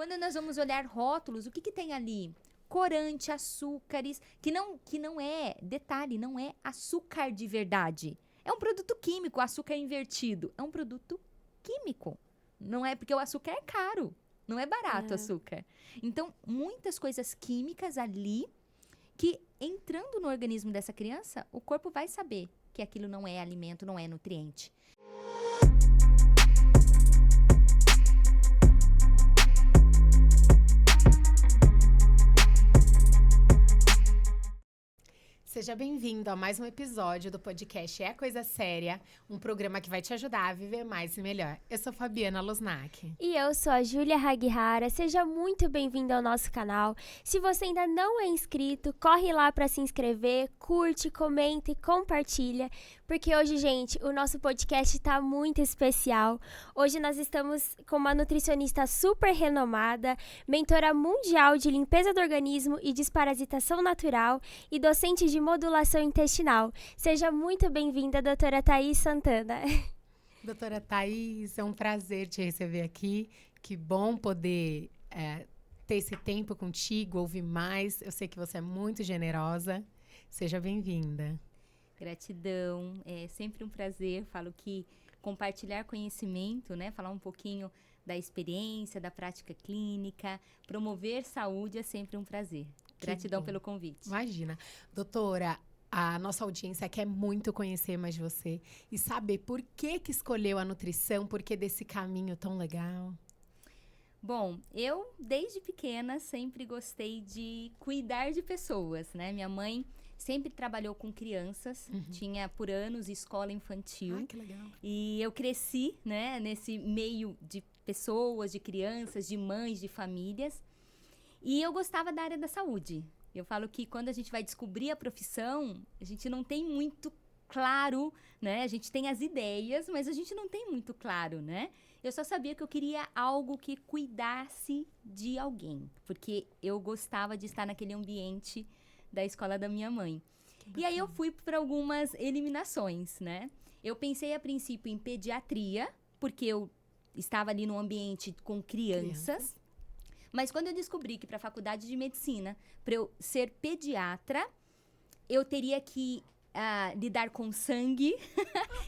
Quando nós vamos olhar rótulos, o que tem ali? Corante, açúcares, que não é, detalhe, não é açúcar de verdade. É um produto químico, açúcar invertido. É um produto químico. Não é porque o açúcar é caro. Não é barato o açúcar. Então, muitas coisas químicas ali que, entrando no organismo dessa criança, o corpo vai saber que aquilo não é alimento, não é nutriente. Seja bem-vindo a mais um episódio do podcast É Coisa Séria, um programa que vai te ajudar a viver mais e melhor. Eu sou Fabiana Losnak. E eu sou a Júlia Haghihara. Seja muito bem-vindo ao nosso canal. Se você ainda não é inscrito, corre lá para se inscrever, curte, comenta e compartilha, porque hoje, gente, o nosso podcast está muito especial. Hoje nós estamos com uma nutricionista super renomada, mentora mundial de limpeza do organismo e desparasitação natural e docente de modulação intestinal. Seja muito bem-vinda, doutora Thaís Santana. Doutora Thaís, é um prazer te receber aqui. Que bom poder ter esse tempo contigo, ouvir mais. Eu sei que você é muito generosa. Seja bem-vinda. Gratidão, é sempre um prazer. Falo que compartilhar conhecimento, né? Falar um pouquinho da experiência, da prática clínica, promover saúde é sempre um prazer. Gratidão pelo convite. Imagina. Doutora, a nossa audiência quer muito conhecer mais de você e saber por que escolheu a nutrição, por que desse caminho tão legal. Bom, eu desde pequena sempre gostei de cuidar de pessoas, né? Minha mãe sempre trabalhou com crianças, tinha por anos escola infantil. Ah, que legal. E eu cresci, né, nesse meio de pessoas, de crianças, de mães, de famílias. E eu gostava da área da saúde. Eu falo que quando a gente vai descobrir a profissão, a gente não tem muito claro, né? A gente tem as ideias, mas a gente não tem muito claro, né? Eu só sabia que eu queria algo que cuidasse de alguém, porque eu gostava de estar naquele ambiente da escola da minha mãe. E aí eu fui para algumas eliminações, né? Eu pensei a princípio em pediatria, porque eu estava ali no ambiente com crianças. Mas quando eu descobri que para a faculdade de medicina, para eu ser pediatra, eu teria que lidar com sangue,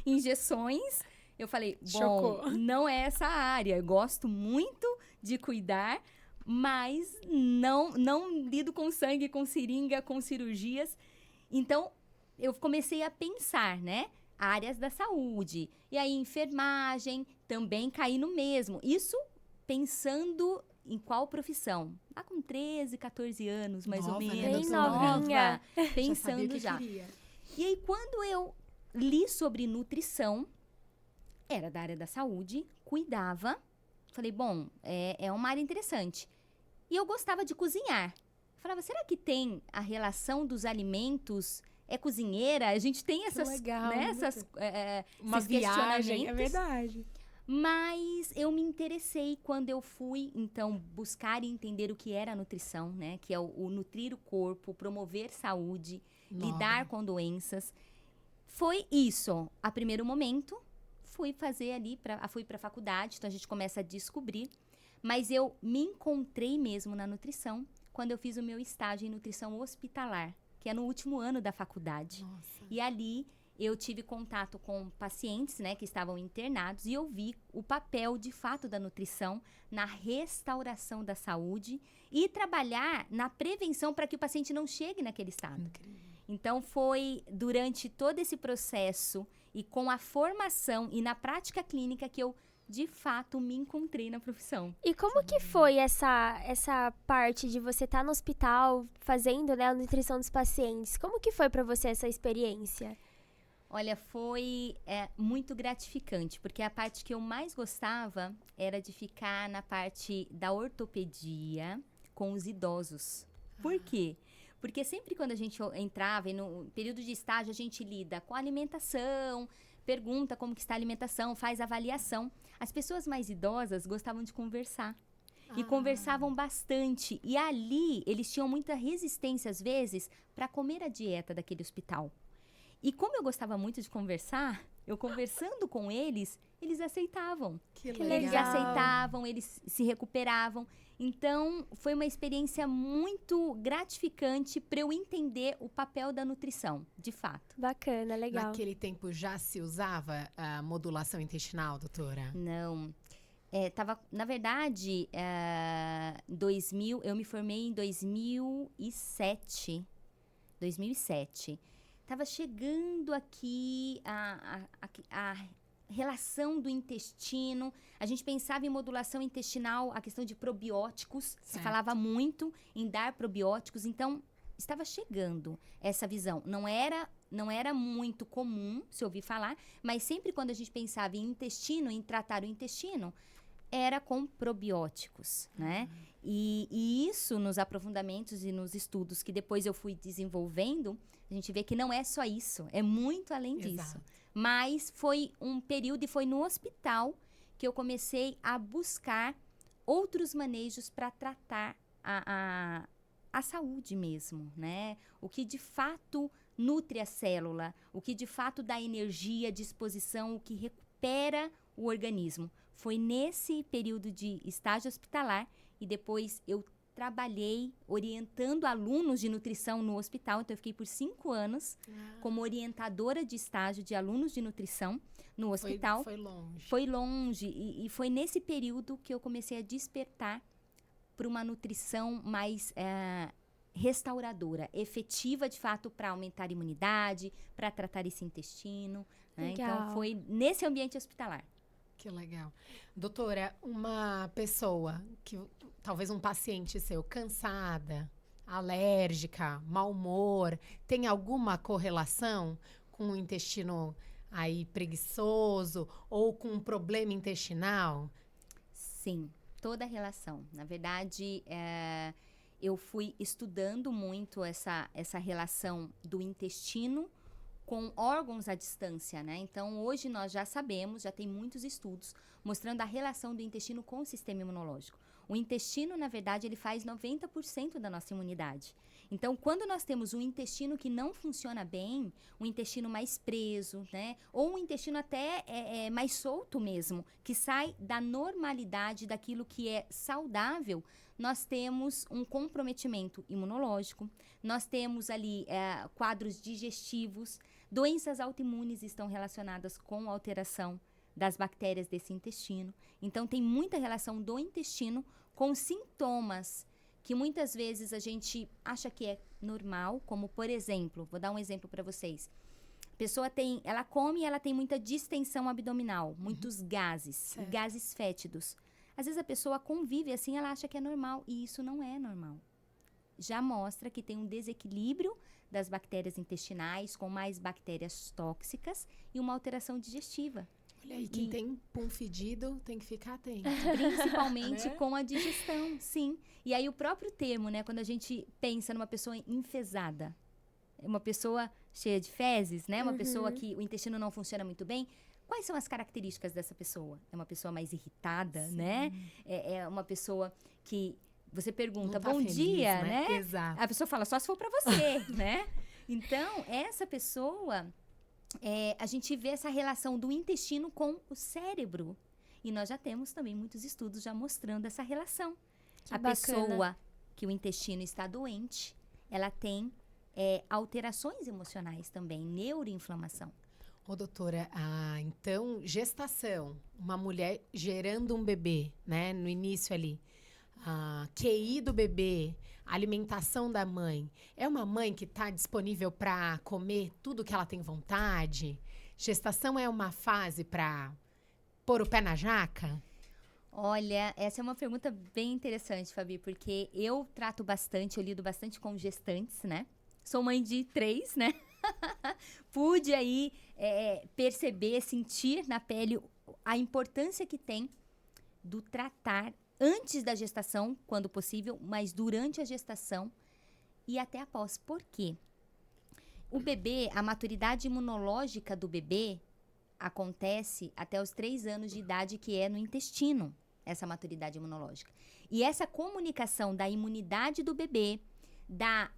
injeções, eu falei, bom, não é essa a área. Eu gosto muito de cuidar, mas não lido com sangue, com seringa, com cirurgias. Então, eu comecei a pensar, né? Áreas da saúde. E aí, enfermagem, também caí no mesmo. Isso pensando em qual profissão? Lá com 13, 14 anos, mais ou menos. Bem novinha. Pensando já. E aí, quando eu li sobre nutrição, era da área da saúde, cuidava. Falei, bom, é uma área interessante. E eu gostava de cozinhar. Falava, será que tem a relação dos alimentos? É cozinheira? A gente tem essas, legal, né, uma esses viagem, é verdade. Mas eu me interessei quando eu fui, então, buscar e entender o que era a nutrição, né? Que é o nutrir o corpo, promover saúde, lidar com doenças. Foi isso. A primeiro momento, fui fazer ali, fui para a faculdade, então a gente começa a descobrir. Mas eu me encontrei mesmo na nutrição quando eu fiz o meu estágio em nutrição hospitalar, que é no último ano da faculdade. Nossa. E ali eu tive contato com pacientes, né, que estavam internados, e eu vi o papel, de fato, da nutrição na restauração da saúde e trabalhar na prevenção para que o paciente não chegue naquele estado. Incrível. Então, foi durante todo esse processo e com a formação e na prática clínica que eu, de fato, me encontrei na profissão. E como que foi essa parte de você estar no hospital fazendo, né, a nutrição dos pacientes? Como que foi para você essa experiência? Olha, foi muito gratificante, porque a parte que eu mais gostava era de ficar na parte da ortopedia com os idosos. Por quê? Porque sempre quando a gente entrava, e no período de estágio, a gente lida com a alimentação, pergunta como que está a alimentação, faz avaliação. As pessoas mais idosas gostavam de conversar. E conversavam bastante. E ali, eles tinham muita resistência, às vezes, para comer a dieta daquele hospital. E como eu gostava muito de conversar, Eu conversando com eles aceitavam. Que Que legal. Eles legal. aceitavam, eles se recuperavam. Então, foi uma experiência muito gratificante para eu entender o papel da nutrição, de fato. Bacana, legal. Naquele tempo já se usava a modulação intestinal, doutora? Não. Na verdade, 2000, eu me formei em 2007. 2007. Tava chegando aqui a relação do intestino. A gente pensava em modulação intestinal, a questão de probióticos. Se Certo. falava muito em dar probióticos. Então, estava chegando essa visão. Não era muito comum se ouvir falar, mas sempre quando a gente pensava em intestino, em tratar o intestino, era com probióticos, né? E isso, nos aprofundamentos e nos estudos que depois eu fui desenvolvendo, a gente vê que não é só isso, é muito além disso. Exato. Mas foi um período e foi no hospital que eu comecei a buscar outros manejos para tratar a saúde mesmo, né? O que de fato nutre a célula, o que de fato dá energia, disposição, o que recupera o organismo. Foi nesse período de estágio hospitalar e depois eu trabalhei orientando alunos de nutrição no hospital. Então, eu fiquei por 5 anos como orientadora de estágio de alunos de nutrição no hospital. Foi longe. Foi longe e foi nesse período que eu comecei a despertar para uma nutrição mais restauradora, efetiva de fato para aumentar a imunidade, para tratar esse intestino, né? Então, Legal. foi nesse ambiente hospitalar. Que legal. Doutora, uma pessoa talvez um paciente seu, cansada, alérgica, mau humor, tem alguma correlação com o intestino aí preguiçoso ou com um problema intestinal? Sim, toda a relação. Na verdade, eu fui estudando muito essa relação do intestino com órgãos à distância, né? Então, hoje nós já sabemos, já tem muitos estudos mostrando a relação do intestino com o sistema imunológico. O intestino, na verdade, ele faz 90% da nossa imunidade. Então, quando nós temos um intestino que não funciona bem, um intestino mais preso, né? Ou um intestino até mais solto mesmo, que sai da normalidade, daquilo que é saudável, nós temos um comprometimento imunológico, nós temos ali quadros digestivos, doenças autoimunes estão relacionadas com a alteração das bactérias desse intestino. Então, tem muita relação do intestino com sintomas que muitas vezes a gente acha que é normal, como, por exemplo, vou dar um exemplo para vocês. A pessoa ela come e ela tem muita distensão abdominal, muitos gases, Certo. gases fétidos. Às vezes a pessoa convive assim, ela acha que é normal, e isso não é normal. Já mostra que tem um desequilíbrio das bactérias intestinais, com mais bactérias tóxicas e uma alteração digestiva. Olha aí, quem tem pum fedido tem que ficar atento. Principalmente Né? com a digestão, sim. E aí o próprio termo, né? Quando a gente pensa numa pessoa enfesada, uma pessoa cheia de fezes, né? Uma pessoa que o intestino não funciona muito bem. Quais são as características dessa pessoa? É uma pessoa mais irritada, né? É uma pessoa que você pergunta, Não tá bom feliz, dia, né? Exato. A pessoa fala, só se for pra você, né? Então, essa pessoa, a gente vê essa relação do intestino com o cérebro. E nós já temos também muitos estudos já mostrando essa relação. Que A bacana. pessoa que o intestino está doente, ela tem alterações emocionais também, neuroinflamação. Ô, doutora, então, gestação, uma mulher gerando um bebê, né, no início ali, a QI do bebê, a alimentação da mãe, é uma mãe que está disponível para comer tudo que ela tem vontade? Gestação é uma fase para pôr o pé na jaca? Olha, essa é uma pergunta bem interessante, Fabi, porque eu trato bastante, eu lido bastante com gestantes, né? Sou mãe de 3, né? Pude aí perceber, sentir na pele a importância que tem do tratar antes da gestação, quando possível, mas durante a gestação e até após. Por quê? O bebê, a maturidade imunológica do bebê acontece até os 3 anos de idade, que é no intestino, essa maturidade imunológica. E essa comunicação da imunidade do bebê, da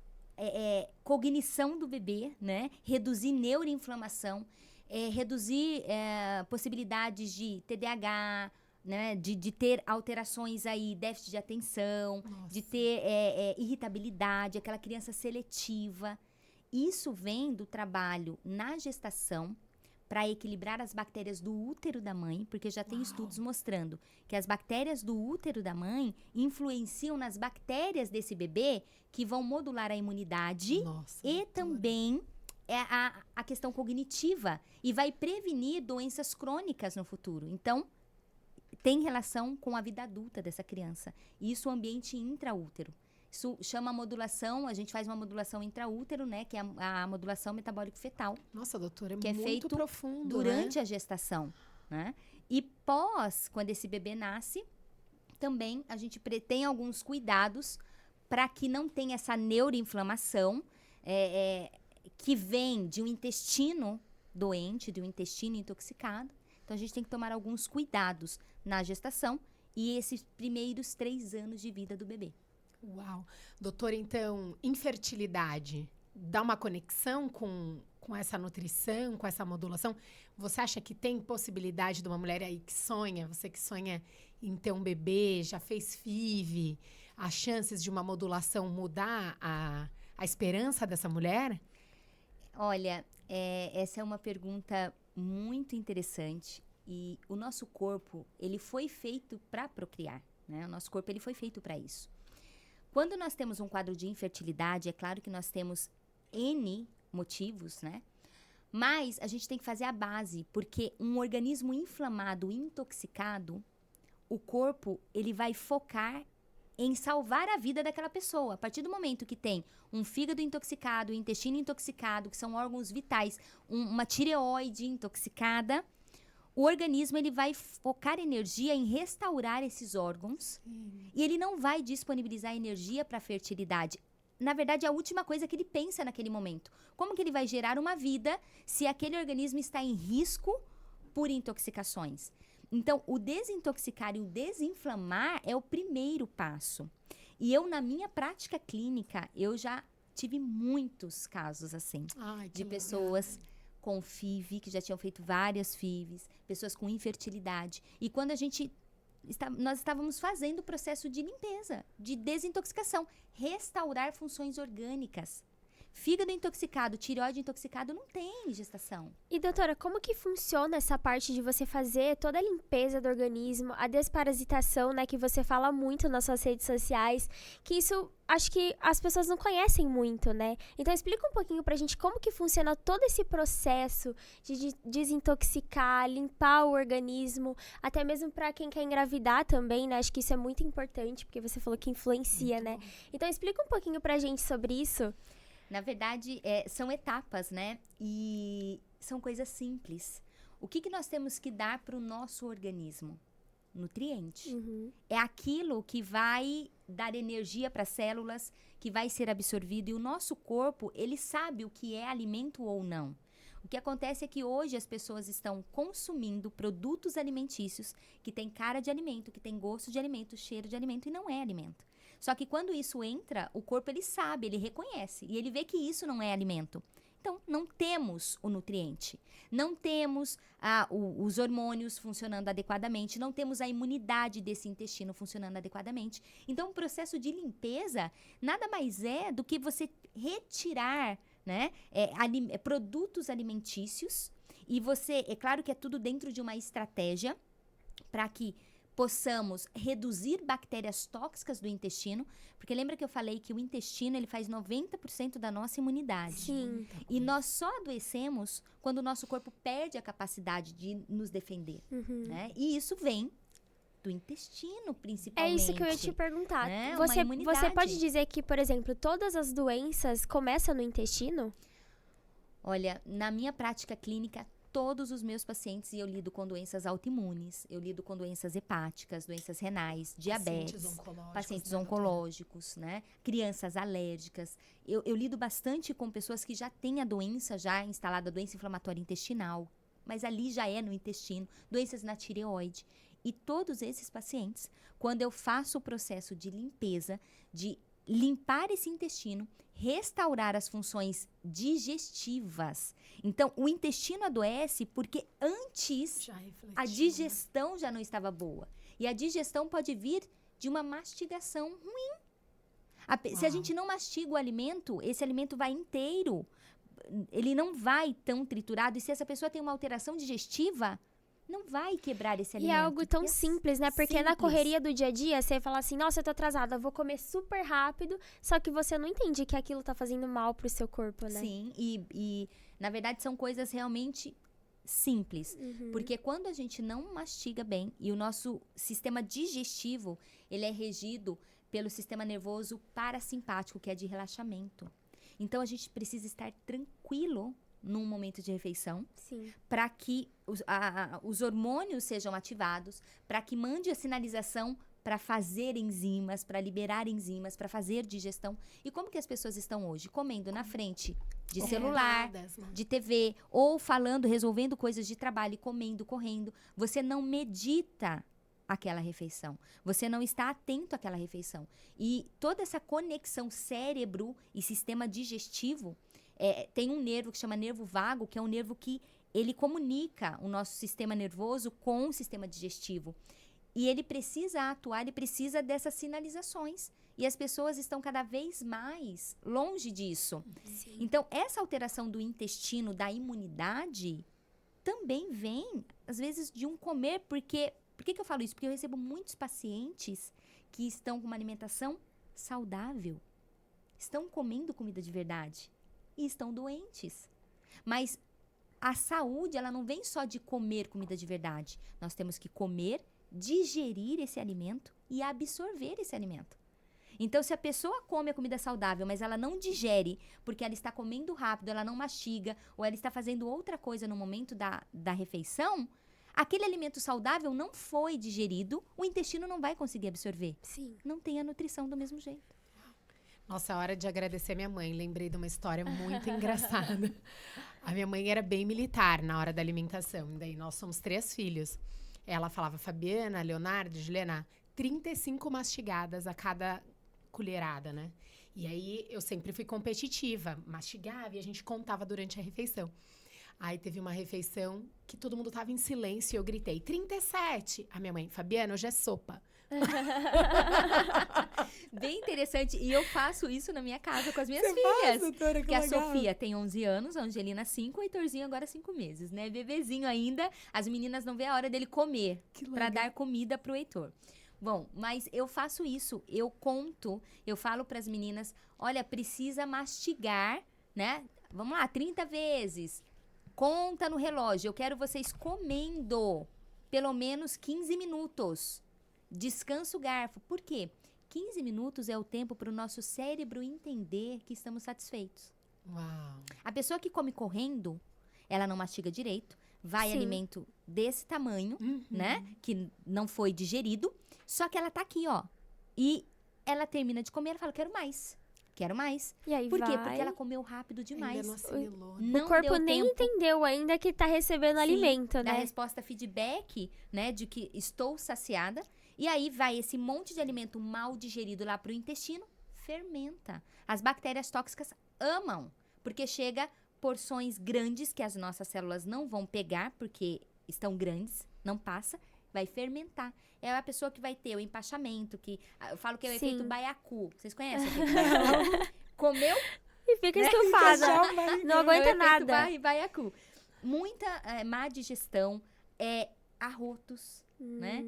cognição do bebê, né? Reduzir neuroinflamação, reduzir possibilidades de TDAH, né, de ter alterações aí, déficit de atenção, Nossa. de ter irritabilidade, aquela criança seletiva. Isso vem do trabalho na gestação para equilibrar as bactérias do útero da mãe, porque já tem estudos mostrando que as bactérias do útero da mãe influenciam nas bactérias desse bebê que vão modular a imunidade Nossa, e doutora. também a questão cognitiva e vai prevenir doenças crônicas no futuro. Então, tem relação com a vida adulta dessa criança. Isso o ambiente intraútero. Isso chama modulação, a gente faz uma modulação intraútero, né? Que é a modulação metabólico fetal, Nossa, doutora, é que é muito feito profundo, durante né? a gestação, né? E pós, quando esse bebê nasce, também a gente tem alguns cuidados para que não tenha essa neuroinflamação que vem de um intestino doente, de um intestino intoxicado. Então, a gente tem que tomar alguns cuidados na gestação e esses primeiros 3 anos de vida do bebê. Uau. Doutora, então, infertilidade dá uma conexão com essa nutrição, com essa modulação? Você acha que tem possibilidade de uma mulher aí que sonha, você que sonha em ter um bebê, já fez FIV, as chances de uma modulação mudar a esperança dessa mulher? Olha, essa é uma pergunta muito interessante e o nosso corpo, ele foi feito para procriar, né? O nosso corpo, ele foi feito para isso. Quando nós temos um quadro de infertilidade, é claro que nós temos N motivos, né? Mas a gente tem que fazer a base, porque um organismo inflamado, intoxicado, o corpo, ele vai focar em salvar a vida daquela pessoa. A partir do momento que tem um fígado intoxicado, um intestino intoxicado, que são órgãos vitais, uma tireoide intoxicada, o organismo ele vai focar energia em restaurar esses órgãos e ele não vai disponibilizar energia para a fertilidade. Na verdade, é a última coisa que ele pensa naquele momento. Como que ele vai gerar uma vida se aquele organismo está em risco por intoxicações? Então, o desintoxicar e o desinflamar é o primeiro passo. E eu, na minha prática clínica, eu já tive muitos casos assim, Ai, que de pessoas com FIV, que já tinham feito várias FIVs, pessoas com infertilidade. E quando nós estávamos fazendo o processo de limpeza, de desintoxicação, restaurar funções orgânicas. Fígado intoxicado, tireoide intoxicado, não tem gestação. E doutora, como que funciona essa parte de você fazer toda a limpeza do organismo, a desparasitação, né, que você fala muito nas suas redes sociais, que isso acho que as pessoas não conhecem muito, né? Então explica um pouquinho pra gente como que funciona todo esse processo de desintoxicar, limpar o organismo, até mesmo pra quem quer engravidar também, né? Acho que isso é muito importante, porque você falou que influencia, né? Então explica um pouquinho pra gente sobre isso. Na verdade, são etapas, né? E são coisas simples. O que nós temos que dar para o nosso organismo? Nutriente. É aquilo que vai dar energia para as células, que vai ser absorvido. E o nosso corpo, ele sabe o que é alimento ou não. O que acontece é que hoje as pessoas estão consumindo produtos alimentícios que têm cara de alimento, que têm gosto de alimento, cheiro de alimento e não é alimento. Só que quando isso entra, o corpo ele sabe, ele reconhece e ele vê que isso não é alimento. Então, não temos o nutriente, não temos os hormônios funcionando adequadamente, não temos a imunidade desse intestino funcionando adequadamente. Então, o processo de limpeza nada mais é do que você retirar, né, produtos alimentícios e é claro que é tudo dentro de uma estratégia para que possamos reduzir bactérias tóxicas do intestino, porque lembra que eu falei que o intestino ele faz 90% da nossa imunidade. Sim. E nós só adoecemos quando o nosso corpo perde a capacidade de nos defender, né? E isso vem do intestino, principalmente. É isso que eu ia te perguntar. Né? Você pode dizer que, por exemplo, todas as doenças começam no intestino? Olha, na minha prática clínica, todos os meus pacientes, e eu lido com doenças autoimunes, eu lido com doenças hepáticas, doenças renais, diabetes, pacientes oncológicos, né? Crianças alérgicas. Eu lido bastante com pessoas que já têm a doença, já instalada, a doença inflamatória intestinal, mas ali já é no intestino, doenças na tireoide. E todos esses pacientes, quando eu faço o processo de limpeza, de limpar esse intestino, restaurar as funções digestivas. Então, o intestino adoece porque antes a digestão já não estava boa. E a digestão pode vir de uma mastigação ruim. Se a gente não mastiga o alimento, esse alimento vai inteiro. Ele não vai tão triturado. E se essa pessoa tem uma alteração digestiva, não vai quebrar esse alimento. E é algo tão simples, né? Porque na correria do dia a dia, você fala assim, nossa, eu tô atrasada, vou comer super rápido, só que você não entende que aquilo tá fazendo mal pro seu corpo, né? Sim, e na verdade são coisas realmente simples. Porque quando a gente não mastiga bem, e o nosso sistema digestivo, ele é regido pelo sistema nervoso parasimpático, que é de relaxamento. Então, a gente precisa estar tranquilo num momento de refeição, para que os hormônios sejam ativados, para que mande a sinalização para fazer enzimas, para liberar enzimas, para fazer digestão. E como que as pessoas estão hoje? Comendo na frente de celular, de TV, ou falando, resolvendo coisas de trabalho, e comendo, correndo. Você não medita aquela refeição. Você não está atento àquela refeição. E toda essa conexão cérebro e sistema digestivo, tem um nervo que chama nervo vago, que é um nervo que ele comunica o nosso sistema nervoso com o sistema digestivo. E ele precisa atuar, ele precisa dessas sinalizações. E as pessoas estão cada vez mais longe disso. Então, essa alteração do intestino, da imunidade, também vem, às vezes, de um comer, porque... Por que eu falo isso? Porque eu recebo muitos pacientes que estão com uma alimentação saudável, estão comendo comida de verdade e estão doentes. Mas a saúde, ela não vem só de comer comida de verdade. Nós temos que comer, digerir esse alimento e absorver esse alimento. Então, se a pessoa come a comida saudável, mas ela não digere, porque ela está comendo rápido, ela não mastiga, ou ela está fazendo outra coisa no momento da refeição, aquele alimento saudável não foi digerido, o intestino não vai conseguir absorver. Não tem a nutrição do mesmo jeito. Nossa, é hora de agradecer a minha mãe. Lembrei de uma história muito engraçada. A minha mãe era bem militar na hora da alimentação. Daí nós somos 3 filhos. Ela falava, Fabiana, Leonardo, Juliana, 35 mastigadas a cada colherada, né? E aí eu sempre fui competitiva, mastigava e a gente contava durante a refeição. Aí teve uma refeição que todo mundo tava em silêncio e eu gritei, 37! A minha mãe, Fabiana, hoje é sopa. Bem interessante. E eu faço isso na minha casa com as minhas Você filhas. faz, doutora, que Que a legal. Sofia tem 11 anos, a Angelina 5, o Heitorzinho agora 5 meses, né? Bebezinho ainda. As meninas não vê a hora dele comer para dar comida pro Heitor. Bom, mas eu faço isso. Eu conto, eu falo para as meninas, olha, precisa mastigar, né? Vamos lá, 30 vezes. Conta no relógio, eu quero vocês comendo pelo menos 15 minutos. Descansa o garfo. Por quê? 15 minutos é o tempo para o nosso cérebro entender que estamos satisfeitos. Uau. A pessoa que come correndo, ela não mastiga direito, vai alimento desse tamanho, né? Que não foi digerido, só que ela tá aqui, ó. E ela termina de comer, ela fala, quero mais. Quero mais. E aí Por quê? Porque ela comeu rápido demais. Ainda não assimilou. Não o corpo deu nem tempo. entendeu ainda que tá recebendo alimento, Da né? resposta feedback, né? De que estou saciada. E aí vai esse monte de alimento mal digerido lá pro intestino, fermenta. As bactérias tóxicas amam, porque chega porções grandes que as nossas células não vão pegar, porque estão grandes, não passa, vai fermentar. É a pessoa que vai ter o empachamento, que eu falo que é o efeito baiacu. Vocês conhecem o efeito baiacu? Comeu, E fica estufada. Não aguenta é o efeito nada. baiacu. Muita má digestão, arrotos, né?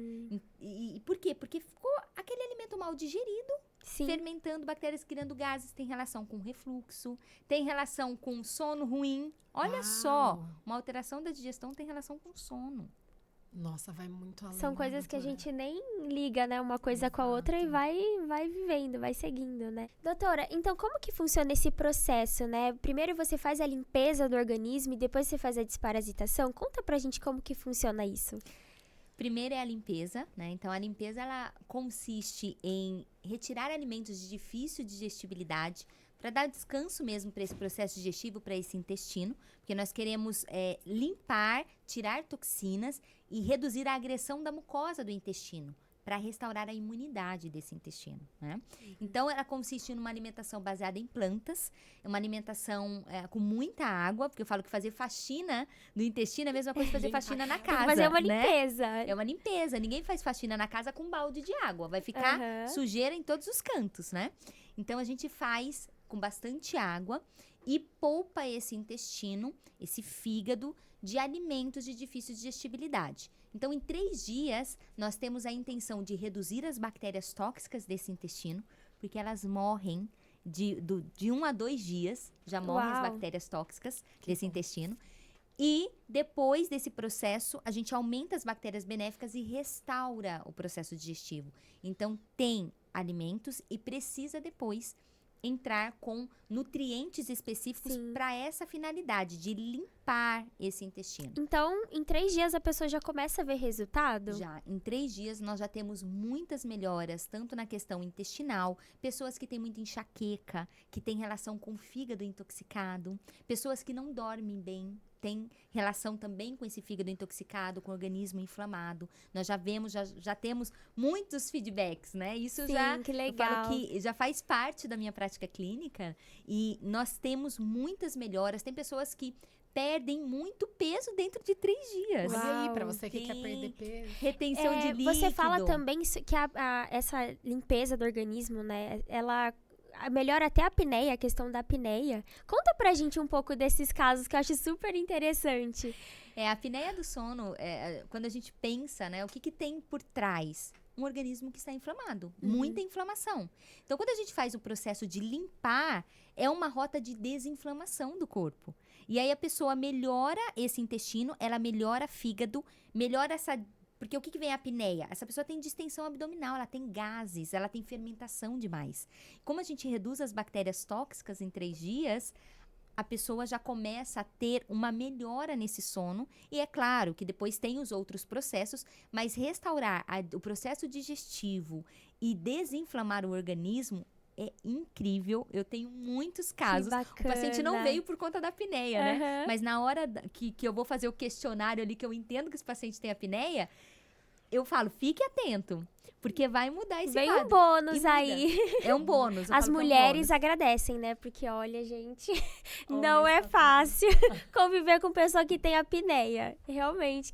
E por quê? Porque ficou aquele alimento mal digerido, fermentando, bactérias criando gases, tem relação com refluxo, tem relação com sono ruim. Olha só, uma alteração da digestão tem relação com sono. Nossa, vai muito além. São coisas que a gente nem liga, né? Uma coisa com a outra e vai vivendo, vai seguindo, né? Doutora, então como que funciona esse processo, né? Primeiro você faz a limpeza do organismo e depois você faz a desparasitação. Conta pra gente como que funciona isso. Primeiro é a limpeza, né? Então, a limpeza, ela consiste em retirar alimentos de difícil digestibilidade para dar descanso mesmo para esse processo digestivo, para esse intestino, porque nós queremos limpar, tirar toxinas e reduzir a agressão da mucosa do intestino, para restaurar a imunidade desse intestino, né? Então, ela consiste numa alimentação baseada em plantas, uma alimentação com muita água, porque eu falo que fazer faxina no intestino é a mesma coisa que fazer faxina na casa, fazer uma né? limpeza. É uma limpeza. Ninguém faz faxina na casa com um balde de água. Vai ficar sujeira em todos os cantos, né? Então, a gente faz com bastante água e poupa esse intestino, esse fígado, de alimentos de difícil digestibilidade. Então, em 3 dias, nós temos a intenção de reduzir as bactérias tóxicas desse intestino, porque elas morrem de 1 a 2 dias, já morrem as bactérias tóxicas desse intestino. E depois desse processo, a gente aumenta as bactérias benéficas e restaura o processo digestivo. Então, tem alimentos e precisa depois entrar com nutrientes específicos para essa finalidade, de limpar esse intestino. Então, em 3 dias a pessoa já começa a ver resultado? Já. Em 3 dias nós já temos muitas melhoras, tanto na questão intestinal, pessoas que têm muita enxaqueca, que têm relação com o fígado intoxicado, pessoas que não dormem bem, tem relação também com esse fígado intoxicado, com o organismo inflamado. Nós já vemos, já temos muitos feedbacks, né? Isso que legal. Eu falo que já faz parte da minha prática clínica e nós temos muitas melhoras. Tem pessoas que perdem muito peso dentro de 3 dias. Olha aí, pra você que quer perder peso. Retenção de líquido. Você fala também que essa limpeza do organismo, né? Ela melhora até a apneia, a questão da apneia. Conta pra gente um pouco desses casos que eu acho super interessante. A apneia do sono, quando a gente pensa, né, o que tem por trás? Um organismo que está inflamado, muita inflamação. Então, quando a gente faz o processo de limpar, é uma rota de desinflamação do corpo. E aí a pessoa melhora esse intestino, ela melhora fígado, melhora essa... Porque o que vem a apneia? Essa pessoa tem distensão abdominal, ela tem gases, ela tem fermentação demais. Como a gente reduz as bactérias tóxicas em 3 dias, a pessoa já começa a ter uma melhora nesse sono. E é claro que depois tem os outros processos, mas restaurar o processo digestivo e desinflamar o organismo é incrível. Eu tenho muitos casos. O paciente não veio por conta da apneia, né? Mas na hora que eu vou fazer o questionário ali, que eu entendo que esse paciente tem apneia, eu falo, fique atento, porque vai mudar esse quadro. Vem um bônus aí. É um bônus. As mulheres agradecem, né? Porque, olha, gente, não é fácil conviver com pessoa que tem apneia. Realmente.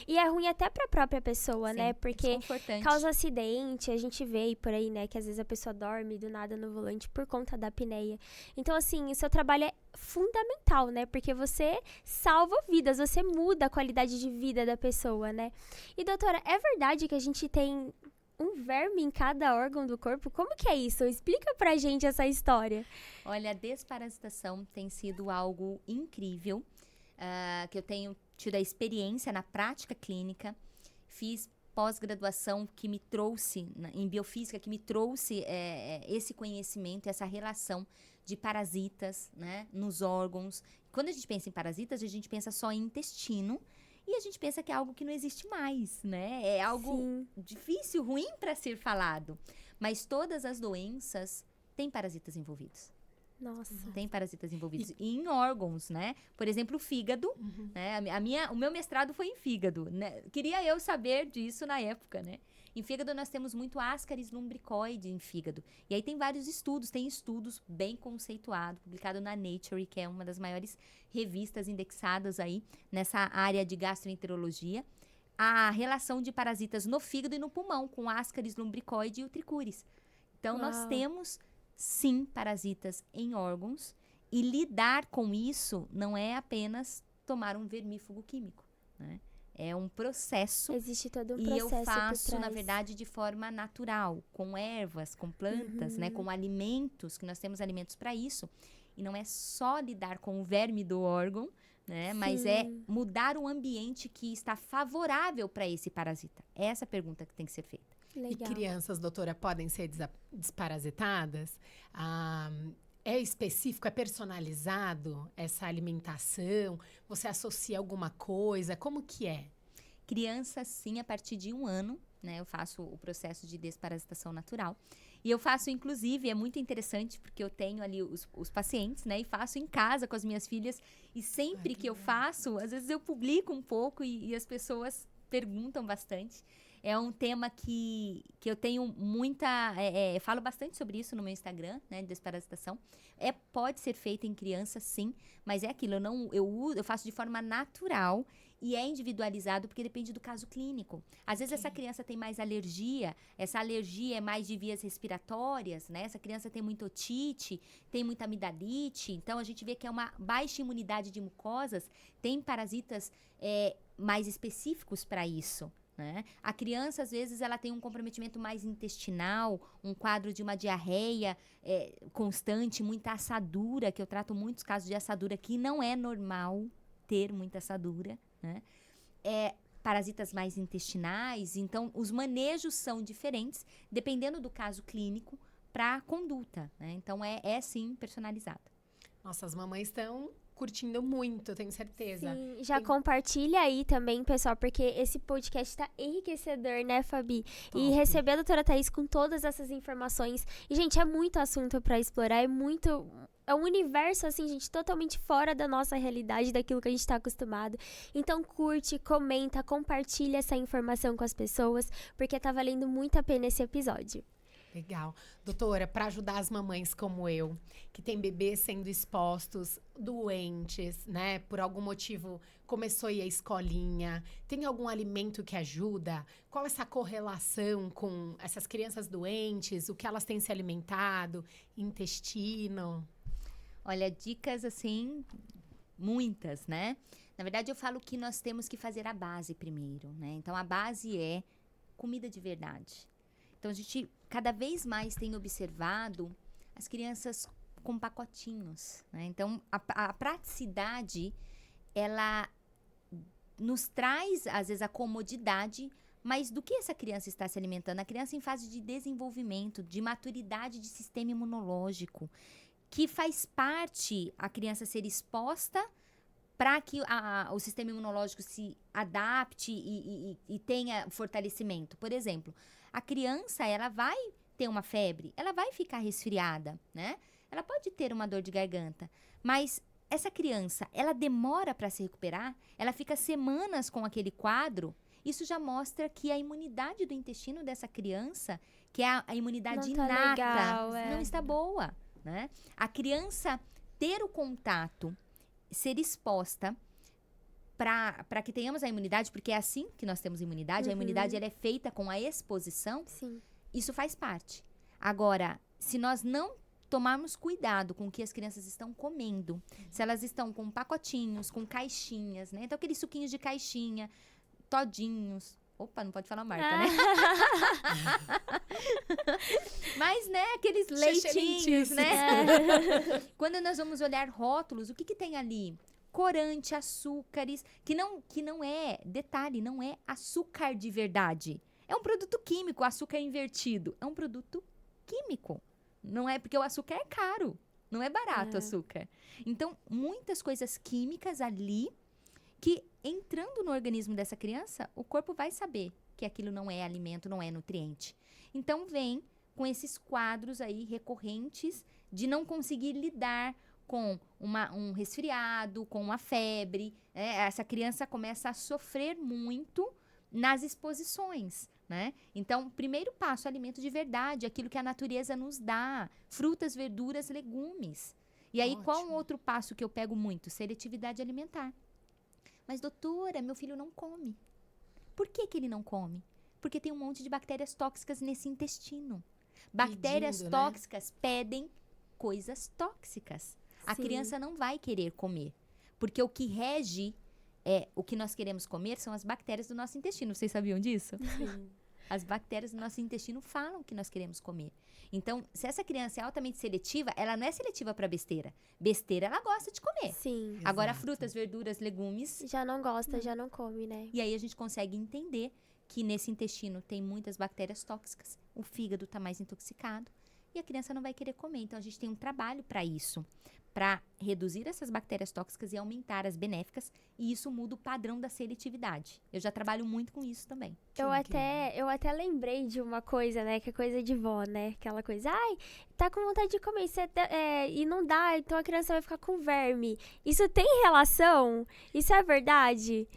E é ruim até pra própria pessoa, né? Porque causa acidente. A gente vê por aí, né? Que às vezes a pessoa dorme do nada no volante por conta da apneia. Então, assim, o seu trabalho é fundamental, né? Porque você salva vidas, você muda a qualidade de vida da pessoa, né? E, doutora, é verdade que a gente tem um verme em cada órgão do corpo? Como que é isso? Explica pra gente essa história. Olha, a desparasitação tem sido algo incrível, que eu tenho tido a experiência na prática clínica. Fiz pós-graduação que me trouxe, em biofísica, que me trouxe esse conhecimento, essa relação de parasitas, né, nos órgãos. Quando a gente pensa em parasitas, a gente pensa só em intestino, e a gente pensa que é algo que não existe mais, né? É algo difícil, ruim para ser falado. Mas todas as doenças têm parasitas envolvidos. Nossa. Tem parasitas envolvidos. E em órgãos, né? Por exemplo, o fígado. Né? O meu mestrado foi em fígado. Né? Queria eu saber disso na época, né? Em fígado, nós temos muito Ascaris lumbricoide em fígado. E aí tem vários estudos. Tem estudos bem conceituados, publicado na Nature, que é uma das maiores revistas indexadas aí nessa área de gastroenterologia. A relação de parasitas no fígado e no pulmão, com Ascaris lumbricoide e o tricuris. Então, nós temos, sim, parasitas em órgãos. E lidar com isso não é apenas tomar um vermífugo químico, né? É um processo. Existe todo um processo. E eu faço, por trás. na verdade, de forma natural, com ervas, com plantas, né? Com alimentos, que nós temos alimentos para isso. E não é só lidar com o verme do órgão, né? Mas é mudar o ambiente que está favorável para esse parasita. É essa a pergunta que tem que ser feita. Legal. E crianças, doutora, podem ser desparasitadas? É específico, é personalizado essa alimentação? Você associa alguma coisa? Como que é? Criança, sim, a partir de 1 ano, né? Eu faço o processo de desparasitação natural. E eu faço, inclusive, é muito interessante, porque eu tenho ali os pacientes, né? E faço em casa com as minhas filhas. E sempre que eu faço, às vezes eu publico um pouco e as pessoas perguntam bastante. É um tema que eu tenho muita... eu falo bastante sobre isso no meu Instagram, né? De desparasitação. Pode ser feita em criança, sim. Mas é aquilo, eu faço de forma natural e é individualizado porque depende do caso clínico. Às vezes essa criança tem mais alergia, essa alergia é mais de vias respiratórias, né? Essa criança tem muita otite, tem muita amidalite. Então, a gente vê que é uma baixa imunidade de mucosas. Tem parasitas mais específicos para isso. Né? A criança, às vezes, ela tem um comprometimento mais intestinal, um quadro de uma diarreia constante, muita assadura, que eu trato muitos casos de assadura, que não é normal ter muita assadura, né? Parasitas mais intestinais, então os manejos são diferentes, dependendo do caso clínico, para a conduta, né? Então, sim personalizado. Nossa, as mamães estão curtindo muito, tenho certeza. Sim, já compartilha aí também, pessoal, porque esse podcast tá enriquecedor, né, Fabi? Top. E receber a doutora Thaís com todas essas informações. E, gente, é muito assunto pra explorar, é um universo, assim, gente, totalmente fora da nossa realidade, daquilo que a gente tá acostumado. Então, curte, comenta, compartilha essa informação com as pessoas, porque tá valendo muito a pena esse episódio. Legal. Doutora, para ajudar as mamães como eu, que tem bebês sendo expostos, doentes, né? Por algum motivo começou a ir à escolinha, tem algum alimento que ajuda? Qual essa correlação com essas crianças doentes? O que elas têm se alimentado? Intestino? Olha, dicas assim, muitas, né? Na verdade, eu falo que nós temos que fazer a base primeiro, né? Então, a base é comida de verdade. Então, a gente cada vez mais tem observado as crianças com pacotinhos, né? Então, a praticidade, ela nos traz, às vezes, a comodidade, mas do que essa criança está se alimentando? A criança em fase de desenvolvimento, de maturidade de sistema imunológico, que faz parte a criança ser exposta para que o sistema imunológico se adapte e tenha fortalecimento. Por exemplo, a criança, ela vai ter uma febre, ela vai ficar resfriada, né? Ela pode ter uma dor de garganta, mas essa criança, ela demora para se recuperar, ela fica semanas com aquele quadro. Isso já mostra que a imunidade do intestino dessa criança, que é a imunidade inata, não está boa, né? A criança ter o contato, ser exposta para que tenhamos a imunidade, porque é assim que nós temos imunidade, a imunidade ela é feita com a exposição. Sim. Isso faz parte. Agora, se nós não tomarmos cuidado com o que as crianças estão comendo, se elas estão com pacotinhos, com caixinhas, né? Então, aqueles suquinhos de caixinha, todinhos. Opa, não pode falar marca, né? Mas, né, aqueles leitinhos, né? Quando nós vamos olhar rótulos, o que tem ali? Corante, açúcares, que não é, detalhe, não é açúcar de verdade. É um produto químico, açúcar invertido. É um produto químico. Não é porque o açúcar é caro. Não é barato o açúcar. Então, muitas coisas químicas ali que, entrando no organismo dessa criança, o corpo vai saber que aquilo não é alimento, não é nutriente. Então, vem com esses quadros aí recorrentes de não conseguir lidar com um resfriado, com uma febre. Essa criança começa a sofrer muito nas exposições, né? Então, primeiro passo, alimento de verdade, aquilo que a natureza nos dá, frutas, verduras, legumes. E aí, qual um outro passo que eu pego muito? Seletividade alimentar. Mas, doutora, meu filho não come. Por que ele não come? Porque tem um monte de bactérias tóxicas nesse intestino. Bactérias tóxicas pedem coisas tóxicas. A criança não vai querer comer. Porque o que rege o que nós queremos comer são as bactérias do nosso intestino. Vocês sabiam disso? Sim. As bactérias do nosso intestino falam o que nós queremos comer. Então, se essa criança é altamente seletiva, ela não é seletiva para besteira. Besteira, ela gosta de comer. Sim. Agora, frutas, verduras, legumes... Já não gosta, já não come, né? E aí, a gente consegue entender que nesse intestino tem muitas bactérias tóxicas. O fígado está mais intoxicado. E a criança não vai querer comer. Então, a gente tem um trabalho para isso. Para reduzir essas bactérias tóxicas e aumentar as benéficas. E isso muda o padrão da seletividade. Eu já trabalho muito com isso também. Eu até lembrei de uma coisa, né? Que é coisa de vó, né? Aquela coisa, ai, tá com vontade de comer e não dá, então a criança vai ficar com verme. Isso tem relação? Isso é verdade?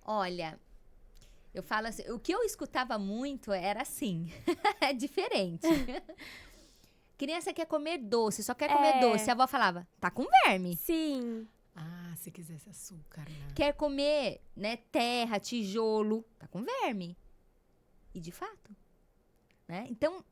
Olha, Eu falo assim, o que eu escutava muito era assim, é diferente. Criança quer comer doce, só quer comer doce. A avó falava, tá com verme. Sim. Ah, se quisesse açúcar, né? Quer comer, né, terra, tijolo, tá com verme. E de fato, né? Então,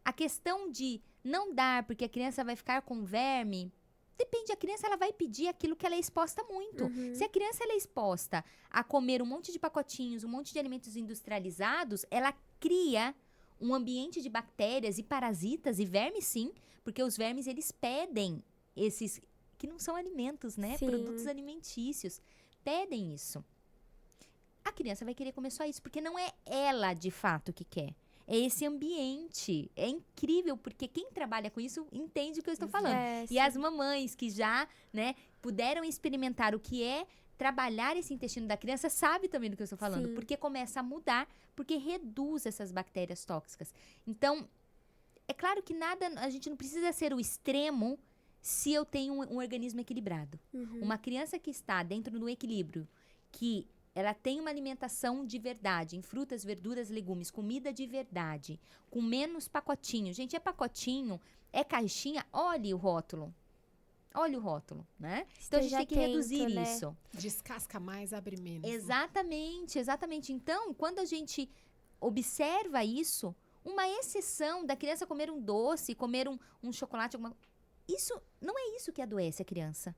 a questão de não dar porque a criança vai ficar com verme, depende, a criança ela vai pedir aquilo que ela é exposta muito. Se a criança ela é exposta a comer um monte de pacotinhos, um monte de alimentos industrializados, ela cria um ambiente de bactérias e parasitas e vermes, sim, porque os vermes eles pedem esses que não são alimentos, né? Sim. Produtos alimentícios. Pedem isso. A criança vai querer comer só isso, porque não é ela de fato que quer. É esse ambiente. É incrível, porque quem trabalha com isso entende o que eu estou falando. E as mamães que já, né, puderam experimentar o que é trabalhar esse intestino da criança, sabe também do que eu estou falando. Sim. Porque começa a mudar, porque reduz essas bactérias tóxicas. Então, é claro que a gente não precisa ser o extremo se eu tenho um organismo equilibrado. Uma criança que está dentro do equilíbrio, que ela tem uma alimentação de verdade, em frutas, verduras, legumes, comida de verdade, com menos pacotinho. Gente, é pacotinho, é caixinha, olhe o rótulo. Olha o rótulo, né? Então, a gente Esteja tem que atento, reduzir né? isso. Descasca mais, abre menos. Exatamente, exatamente. Então, quando a gente observa isso, uma exceção da criança comer um doce, comer um chocolate, isso não é isso que adoece a criança.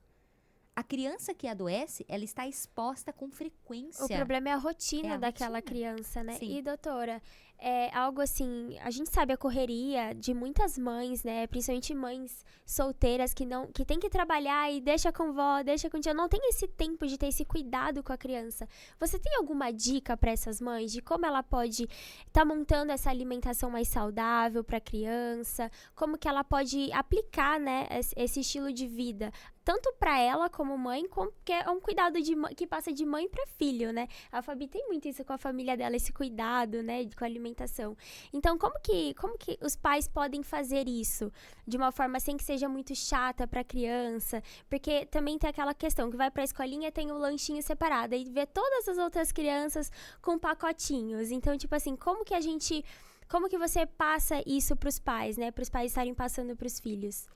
A criança que adoece, ela está exposta com frequência. O problema é a rotina É a daquela rotina. criança, né? Sim. E, doutora, é algo assim, a gente sabe a correria de muitas mães, né? Principalmente mães solteiras que tem que trabalhar e deixa com vó, deixa com tia, não tem esse tempo de ter esse cuidado com a criança. Você tem alguma dica para essas mães de como ela pode estar montando essa alimentação mais saudável para a criança? Como que ela pode aplicar, né, esse estilo de vida? Tanto para ela como mãe, que é um cuidado que passa de mãe para filho, né? A Fabi tem muito isso com a família dela, esse cuidado, né, com a alimentação. Então, como que os pais podem fazer isso de uma forma sem que seja muito chata para a criança? Porque também tem aquela questão que vai para a escolinha, tem o lanchinho separado e vê todas as outras crianças com pacotinhos. Então, tipo assim, como que você passa isso para os pais, né? Para os pais estarem passando para os filhos?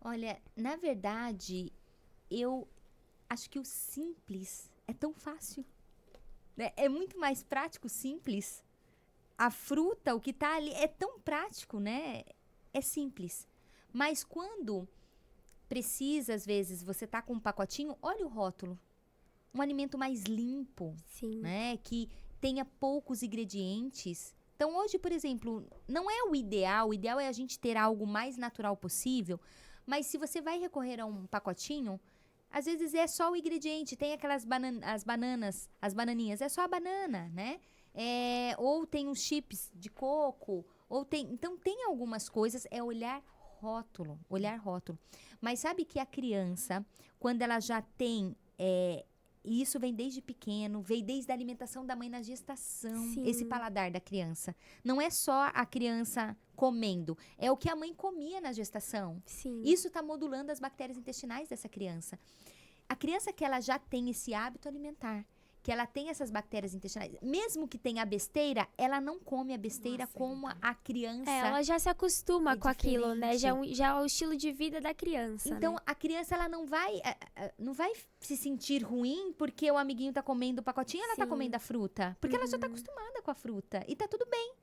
Olha, na verdade, eu acho que o simples é tão fácil. Né? É muito mais prático, simples. A fruta, o que tá ali, é tão prático, né? É simples. Mas quando precisa, às vezes, você tá com um pacotinho, olha o rótulo. Um alimento mais limpo, Sim. né? Que tenha poucos ingredientes. Então, hoje, por exemplo, não é o ideal é a gente ter algo mais natural possível. Mas se você vai recorrer a um pacotinho, às vezes é só o ingrediente. Tem aquelas bananas, as bananinhas, é só a banana, né? Ou tem os chips de coco, então tem algumas coisas, é olhar rótulo. Mas sabe que a criança, quando ela já tem, e isso vem desde pequeno, vem desde a alimentação da mãe na gestação, Sim. esse paladar da criança. Não é só a criança comendo, é o que a mãe comia na gestação. Sim. Isso está modulando as bactérias intestinais dessa criança. A criança que ela já tem esse hábito alimentar, que ela tem essas bactérias intestinais, mesmo que tenha a besteira, ela não come a besteira como a criança. Ela já se acostuma é com aquilo, né? diferente. Já é o estilo de vida da criança, Então, né? a criança, ela não vai se sentir ruim porque o amiguinho tá comendo o pacotinho, ela tá Sim. comendo a fruta. Porque ela já tá acostumada com a fruta. E tá tudo bem.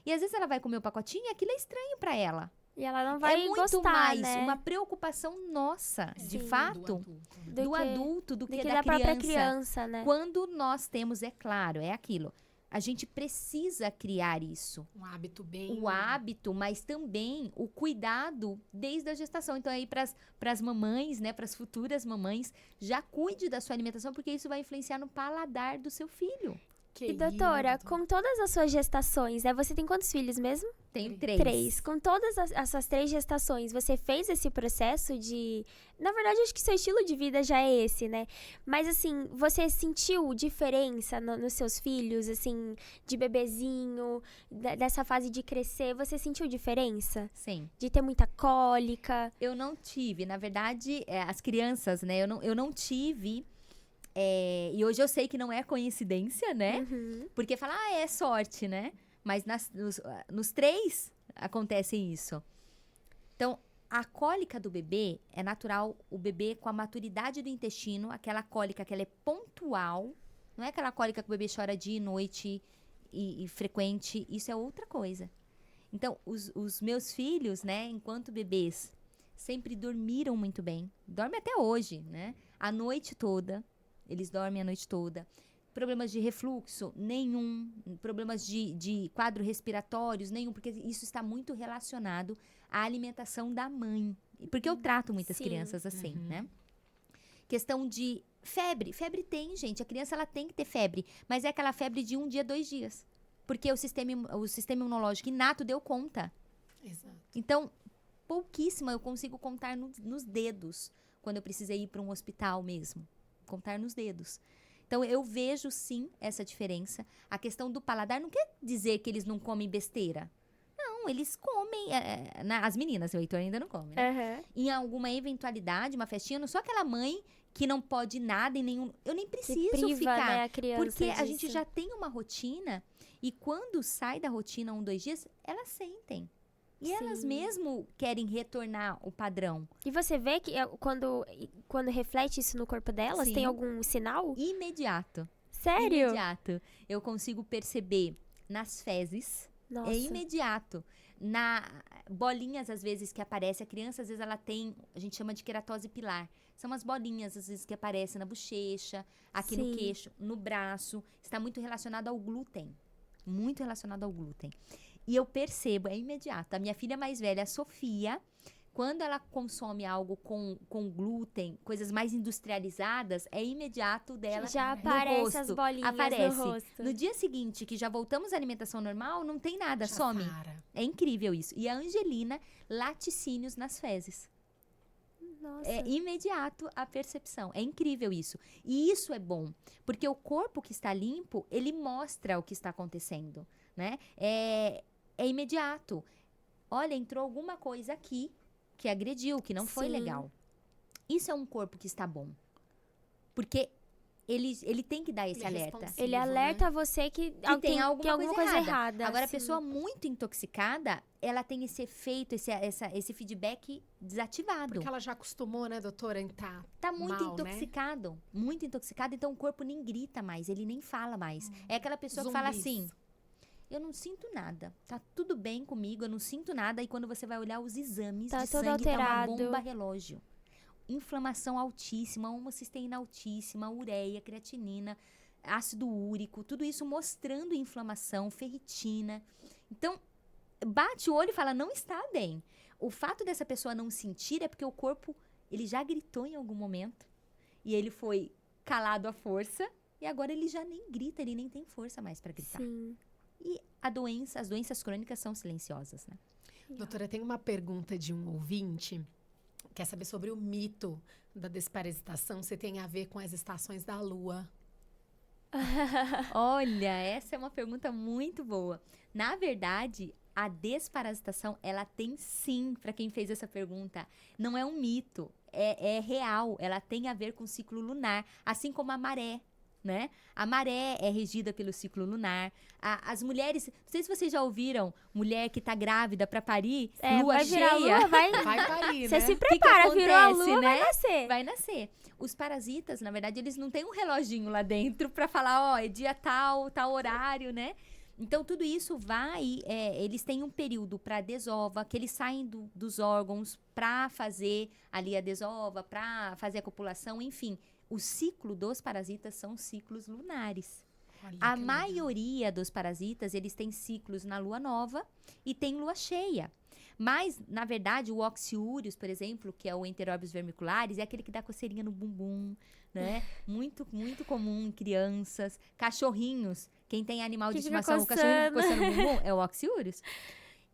E às vezes ela vai comer o pacotinho e aquilo é estranho pra ela. E ela não vai é muito gostar, mais né? uma preocupação nossa, de Sim. fato, do adulto, do que da própria criança. criança, né? Quando nós temos, é claro, é aquilo. A gente precisa criar isso. Um hábito bem... O hábito, mas também o cuidado desde a gestação. Então, aí, para as mamães, né, para as futuras mamães, já cuide da sua alimentação, porque isso vai influenciar no paladar do seu filho. E, doutora, com todas as suas gestações, né? Você tem quantos filhos mesmo? Tenho 3. 3. Com todas as suas 3 gestações, você fez esse processo de... Na verdade, acho que seu estilo de vida já é esse, né? Mas, assim, você sentiu diferença nos seus filhos, assim, de bebezinho, dessa fase de crescer? Você sentiu diferença? Sim. De ter muita cólica? Eu não tive, na verdade, as crianças, né? Eu não tive E hoje eu sei que não é coincidência, né? Uhum. Porque fala, é sorte, né? Mas nos 3 acontece isso. Então, a cólica do bebê é natural, o bebê com a maturidade do intestino, aquela cólica que ela é pontual, não é aquela cólica que o bebê chora dia e noite e frequente, isso é outra coisa. Então, os meus filhos, né, enquanto bebês, sempre dormiram muito bem, dormem até hoje, né? A noite toda, eles dormem a noite toda. Problemas de refluxo? Nenhum. Problemas de quadro respiratórios? Nenhum, porque isso está muito relacionado à alimentação da mãe. Porque eu trato muitas Sim. crianças assim, né? Questão de febre. Febre tem, gente. A criança, ela tem que ter febre. Mas é aquela febre de 1 dia, 2 dias. Porque o sistema imunológico inato deu conta. Exato. Então, pouquíssima eu consigo contar nos dedos. Quando eu precisei ir para um hospital mesmo. Contar nos dedos. Então, eu vejo, sim, essa diferença. A questão do paladar não quer dizer que eles não comem besteira. Não, eles comem. As meninas, o Heitor ainda não come, né? Uhum. Em alguma eventualidade, uma festinha, eu não sou aquela mãe que não pode nada em nenhum... Eu nem preciso priva, ficar. né, a criança Porque a disso. gente já tem uma rotina. E quando sai da rotina 1, 2 dias, elas sentem. E elas Sim. mesmo querem retornar o padrão. E você vê que quando reflete isso no corpo delas, Sim. tem algum sinal? Imediato. Sério? Imediato. Eu consigo perceber nas fezes. Nossa. É imediato. Na bolinhas, às vezes, que aparece. A criança, às vezes, ela tem... A gente chama de queratose pilar. São umas bolinhas, às vezes, que aparecem na bochecha, aqui Sim. no queixo, no braço. Está muito relacionado ao glúten. Muito relacionado ao glúten. E eu percebo, é imediato. A minha filha mais velha, a Sofia, quando ela consome algo com glúten, coisas mais industrializadas, é imediato dela Já no aparece as rosto. bolinhas Aparece. no rosto. No dia seguinte, que já voltamos à alimentação normal, não tem nada, Já some. para. É incrível isso. E a Angelina, laticínios nas fezes. Nossa. É imediato a percepção. É incrível isso. E isso é bom, porque o corpo que está limpo, ele mostra o que está acontecendo, né? É imediato. Olha, entrou alguma coisa aqui que agrediu, que não foi Sim. legal. Isso é um corpo que está bom. Porque ele tem que dar esse Ele é alerta. responsivo, Ele alerta você que tem tem alguma coisa errada. Agora, a sim. pessoa muito intoxicada, ela tem esse efeito, esse feedback desativado. Porque ela já acostumou, né, doutora, em Tá muito mal, né? intoxicado. Muito intoxicado, então o corpo nem grita mais, ele nem fala mais. É aquela pessoa que fala Zumbis. assim: eu não sinto nada, tá tudo bem comigo, eu não sinto nada. E quando você vai olhar os exames Tá de todo sangue, tá uma alterado. bomba relógio. Inflamação altíssima, homocisteína altíssima, ureia, creatinina, ácido úrico, tudo isso mostrando inflamação, ferritina. Então, bate o olho e fala, não está bem. O fato dessa pessoa não sentir é porque o corpo, ele já gritou em algum momento e ele foi calado à força e agora ele já nem grita, ele nem tem força mais para gritar. Sim. E as doenças crônicas são silenciosas, né? Doutora, tem uma pergunta de um ouvinte. Quer saber sobre o mito da desparasitação, se tem a ver com as estações da Lua. Olha, essa é uma pergunta muito boa. Na verdade, a desparasitação, ela tem sim, para quem fez essa pergunta. Não é um mito, é real. Ela tem a ver com o ciclo lunar, assim como a maré. Né? A maré é regida pelo ciclo lunar. As mulheres, não sei se vocês já ouviram, mulher que tá grávida para parir, lua vai virar cheia, lua, vai parir, Você né? se que prepara, virou a acontece, lua, vai né? nascer. vai nascer. Os parasitas, na verdade, eles não têm um reloginho lá dentro para falar, ó, é dia tal horário, né? Então, tudo isso eles têm um período para desova, que eles saem dos órgãos para fazer ali a desova, para fazer a copulação, enfim. O ciclo dos parasitas são ciclos lunares. Olha, A que legal. maioria dos parasitas, eles têm ciclos na lua nova e tem lua cheia. Mas, na verdade, o Oxyureus, por exemplo, que é o Enterobius vermiculares, é aquele que dá coceirinha no bumbum, né? Muito, muito comum em crianças. Cachorrinhos, quem tem animal de Que fica estimação, o cachorrinho que coçando. coça no bumbum, é o Oxyureus.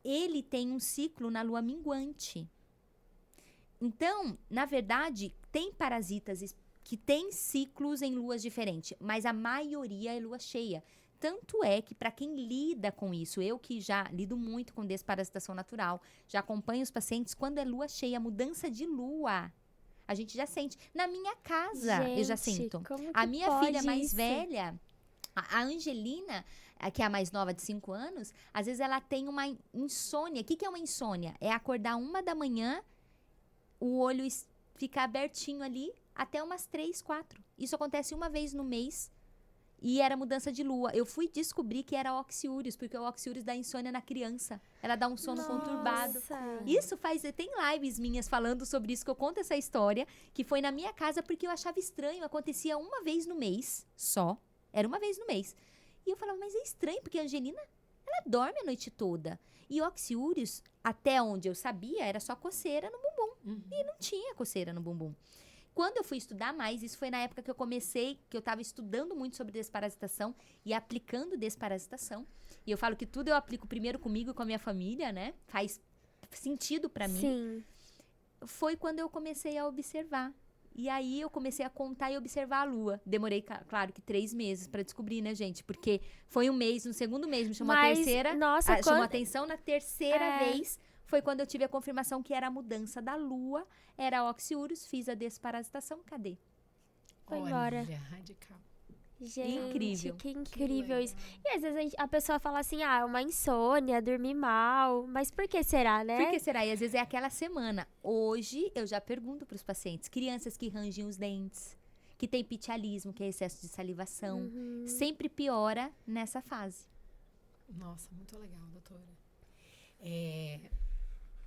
Ele tem um ciclo na lua minguante. Então, na verdade, tem parasitas que têm ciclos em luas diferentes, mas a maioria é lua cheia. Tanto é que, para quem lida com isso, eu que já lido muito com desparasitação natural, já acompanho os pacientes, quando é lua cheia, mudança de lua, A gente já sente. Na minha casa, eu já Gente, sinto. como A que minha pode filha mais isso? velha, a Angelina, que é a mais nova de 5 anos, às vezes ela tem uma insônia. O que é uma insônia? É acordar 1 da manhã, o olho ficar abertinho ali até umas 3, 4. Isso acontece uma vez no mês. E era mudança de lua. Eu fui descobrir que era oxiúrios, porque o oxiúrios dá insônia na criança. Ela dá um sono conturbado. Nossa. Isso tem lives minhas falando sobre isso, que eu conto essa história, que foi na minha casa porque eu achava estranho. Acontecia uma vez no mês só. Era uma vez no mês. E eu falava, mas é estranho, porque a Angelina, ela dorme a noite toda. E oxiúrios, até onde eu sabia, era só coceira no bumbum. E não tinha coceira no bumbum. Quando eu fui estudar mais, isso foi na época que eu comecei, que eu estava estudando muito sobre desparasitação e aplicando desparasitação. E eu falo que tudo eu aplico primeiro comigo e com a minha família, né? Faz sentido pra mim. Sim. Foi quando eu comecei a observar. E aí eu comecei a contar e observar a lua. Demorei, claro, que 3 meses pra descobrir, né, gente? Porque foi um mês, no segundo mês me chamou a Mas, terceira. nossa, Chamou quando- atenção na terceira vez. Foi quando eu tive a confirmação que era a mudança da lua, era oxiúrios, fiz a desparasitação, cadê? Foi embora. Olha, radical. Gente, Incrível. que incrível legal. isso. E às vezes a pessoa fala assim, ah, uma insônia, dormir mal. Mas por que será, né? Por que será? E às vezes é aquela semana. Hoje, eu já pergunto para os pacientes, crianças que rangem os dentes, que tem pitialismo, que é excesso de salivação, sempre piora nessa fase. Nossa, muito legal, doutora.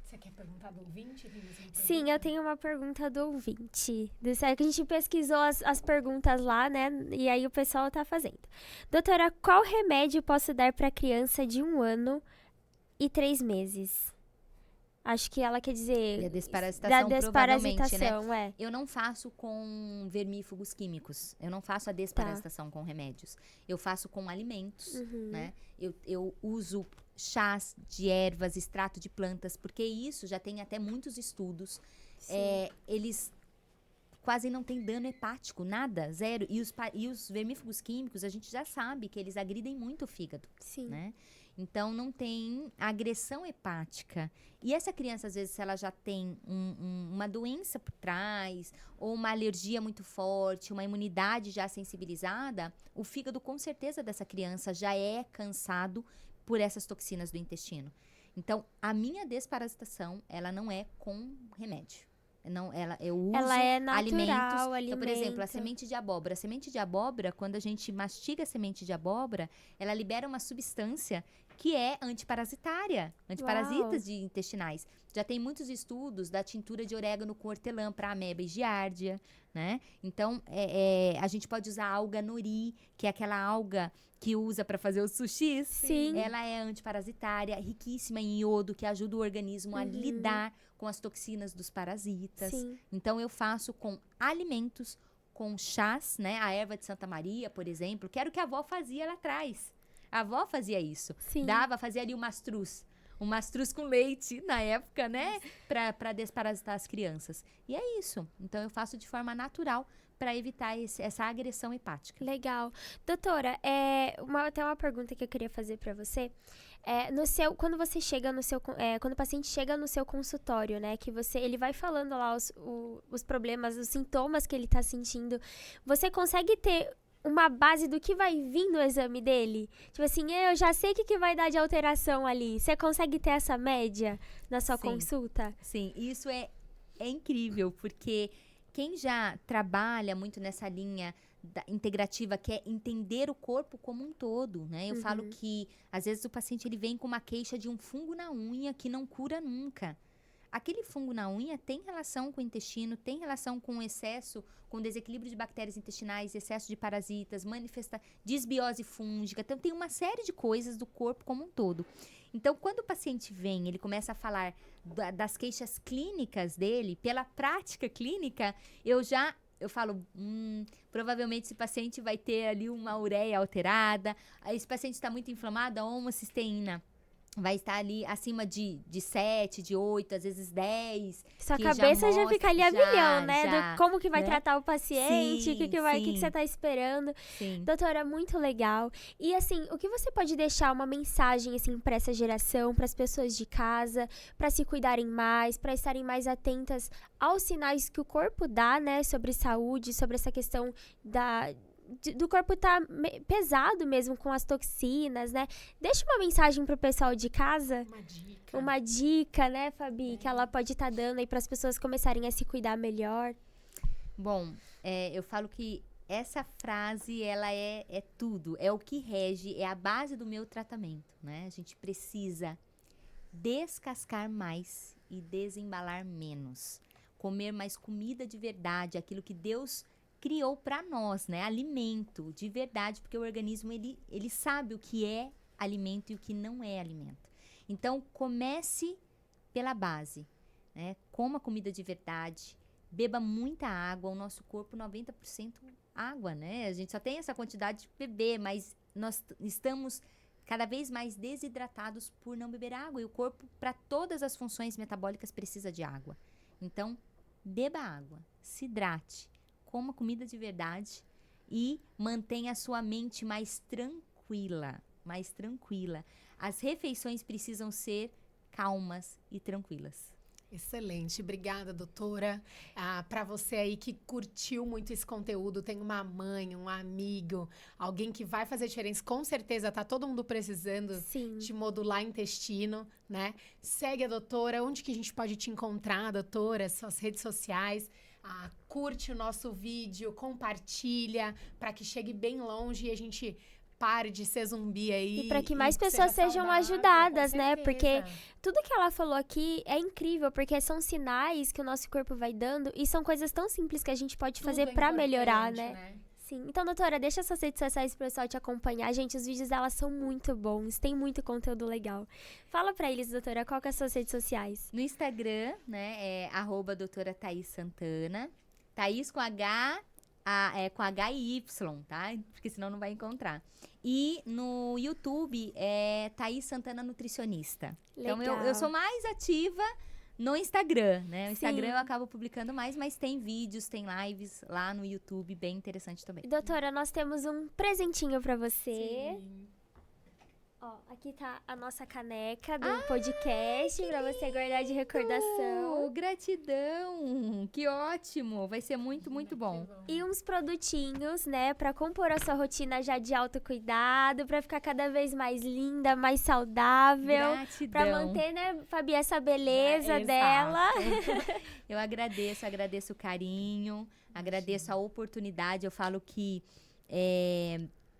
Você quer perguntar do ouvinte? Tem mais uma Sim, pergunta? eu tenho uma pergunta do ouvinte. Que a gente pesquisou as perguntas lá, né? E aí o pessoal tá fazendo. Doutora, qual remédio posso dar para criança de 1 ano e 3 meses? Acho que ela quer dizer... E a desparasitação, da provavelmente, né? desparasitação, é. Eu não faço com vermífugos químicos. Eu não faço a desparasitação com remédios. Eu faço com alimentos, né? Eu uso chás de ervas, extrato de plantas, porque isso já tem até muitos estudos. Eles quase não têm dano hepático, nada, zero. E os vermífugos químicos, a gente já sabe que eles agridem muito o fígado, Sim. né? Então, não tem agressão hepática. E essa criança, às vezes, se ela já tem uma doença por trás, ou uma alergia muito forte, uma imunidade já sensibilizada, o fígado, com certeza, dessa criança já é cansado por essas toxinas do intestino. Então, a minha desparasitação, ela não é com remédio. Não, eu uso Ela é natural, alimentos. Então, por exemplo, a semente de abóbora. A semente de abóbora, quando a gente mastiga a semente de abóbora, ela libera uma substância que é antiparasitária, antiparasitas de intestinais. Já tem muitos estudos da tintura de orégano com hortelã para ameba e giardia, né? Então, a gente pode usar a alga nori, que é aquela alga que usa para fazer os sushis. Sim. Ela é antiparasitária, riquíssima em iodo, que ajuda o organismo a lidar com as toxinas dos parasitas. Sim. Então, eu faço com alimentos, com chás, né? A erva de Santa Maria, por exemplo, que era o que a avó fazia lá atrás. A avó fazia isso. Sim. Fazia ali o mastruz. Um mastruz com leite, na época, né? Para desparasitar as crianças. E é isso. Então, eu faço de forma natural para evitar essa agressão hepática. Legal. Doutora, tem uma pergunta que eu queria fazer para você. Quando você chega quando o paciente chega no seu consultório, né, que ele vai falando lá os problemas, os sintomas que ele tá sentindo, você consegue ter uma base do que vai vir no exame dele? Tipo assim, eu já sei o que vai dar de alteração ali. Você consegue ter essa média na sua consulta? Sim, isso é incrível, porque quem já trabalha muito nessa linha integrativa, que é entender o corpo como um todo, né? Eu falo que, às vezes, o paciente ele vem com uma queixa de um fungo na unha que não cura nunca. Aquele fungo na unha tem relação com o intestino, tem relação com o excesso, com o desequilíbrio de bactérias intestinais, excesso de parasitas, disbiose fúngica. Então, tem uma série de coisas do corpo como um todo. Então, quando o paciente vem, ele começa a falar das queixas clínicas dele, pela prática clínica, eu falo, provavelmente esse paciente vai ter ali uma ureia alterada, esse paciente está muito inflamado, a homocisteína vai estar ali acima de 7, de 8, às vezes 10. Sua que cabeça já mostra- fica ali a milhão, né? já, Do como que vai né? tratar o paciente, Sim, o que sim. você tá esperando. Sim. Doutora, muito legal. E assim, o que você pode deixar uma mensagem assim para essa geração, para as pessoas de casa, para se cuidarem mais, para estarem mais atentas aos sinais que o corpo dá, né, sobre saúde, sobre essa questão do corpo tá pesado mesmo com as toxinas, né? Deixa uma mensagem pro pessoal de casa. Uma dica, né, Fabi, que ela pode estar dando aí para as pessoas começarem a se cuidar melhor. Bom, eu falo que essa frase, ela é tudo, é o que rege, é a base do meu tratamento, né? A gente precisa descascar mais e desembalar menos. Comer mais comida de verdade, aquilo que Deus criou para nós, né? Alimento de verdade, porque o organismo, ele sabe o que é alimento e o que não é alimento. Então, comece pela base, né? Coma comida de verdade, beba muita água, o nosso corpo 90% água, né? A gente só tem essa quantidade de beber, mas nós estamos cada vez mais desidratados por não beber água, e o corpo, para todas as funções metabólicas, precisa de água. Então, beba água, se hidrate, coma comida de verdade e mantenha a sua mente mais tranquila, mais tranquila. As refeições precisam ser calmas e tranquilas. Excelente, obrigada, doutora. Para você aí que curtiu muito esse conteúdo, tem uma mãe, um amigo, alguém que vai fazer diferença, com certeza tá todo mundo precisando Sim. de modular intestino, né? Segue a doutora, onde que a gente pode te encontrar, doutora? Suas redes sociais. Curte o nosso vídeo, compartilha, para que chegue bem longe e a gente pare de ser zumbi aí. E para que mais e pessoas seja sejam saudável, ajudadas, com né? certeza. Porque tudo que ela falou aqui é incrível, porque são sinais que o nosso corpo vai dando e são coisas tão simples que a gente pode Tudo fazer é para melhorar, importante, né? Sim. Então, doutora, deixa suas redes sociais pro pessoal te acompanhar. Gente, os vídeos dela são muito bons, tem muito conteúdo legal. Fala pra eles, doutora, qual que é as suas redes sociais? No Instagram, né, é @doutora Thaís Santana. Thaís com H, com H e Y, tá? Porque senão não vai encontrar. E no YouTube é Thaís Santana Nutricionista. Legal. Então eu sou mais ativa no Instagram, né? O Instagram Sim. eu acabo publicando mais, mas tem vídeos, tem lives lá no YouTube, bem interessante também. Doutora, nós temos um presentinho pra você. Sim. Ó, aqui tá a nossa caneca do podcast pra você guardar de recordação. Gratidão! Que ótimo! Vai ser muito, muito bom. E uns produtinhos, né, pra compor a sua rotina já de autocuidado, pra ficar cada vez mais linda, mais saudável. Gratidão. Pra manter, né, Fabi, essa beleza Exato. dela. Eu agradeço o carinho, agradeço a oportunidade. Eu falo que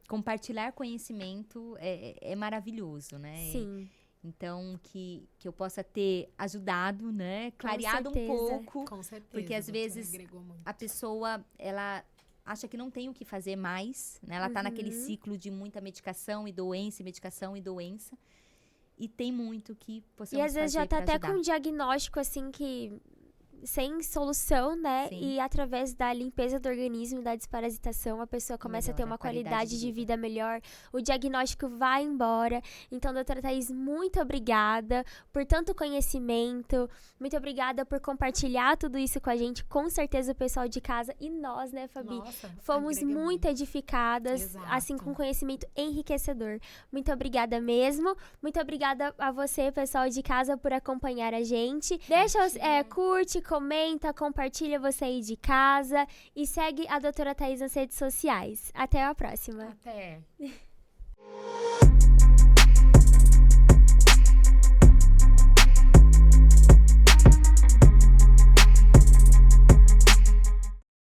compartilhar conhecimento é maravilhoso, né? Sim, Então, que eu possa ter ajudado, né? Clareado um certeza. pouco. Com certeza. Porque às doutora, vezes agregou muito. A pessoa, ela acha que não tem o que fazer mais, né? Ela tá naquele Uhum. ciclo de muita medicação e doença, medicação e doença. E tem muito que E possamos às vezes já fazer tá pra até ajudar. com um diagnóstico, assim, que sem solução, né? Sim. E através da limpeza do organismo e da desparasitação, a pessoa começa a ter Melhora uma a qualidade qualidade de de vida melhor, o diagnóstico vai embora. Então, doutora Thaís, muito obrigada por tanto conhecimento, muito obrigada por compartilhar tudo isso com a gente. Com certeza o pessoal de casa e nós, né, Fabi? Nossa, Fomos agrega muito edificadas, Exato. assim, com conhecimento enriquecedor. Muito obrigada mesmo. Muito obrigada a você, pessoal de casa, por acompanhar a gente. Deixa, curte, comenta, compartilha você aí de casa e segue a doutora Thaís nas redes sociais. Até a próxima. Até.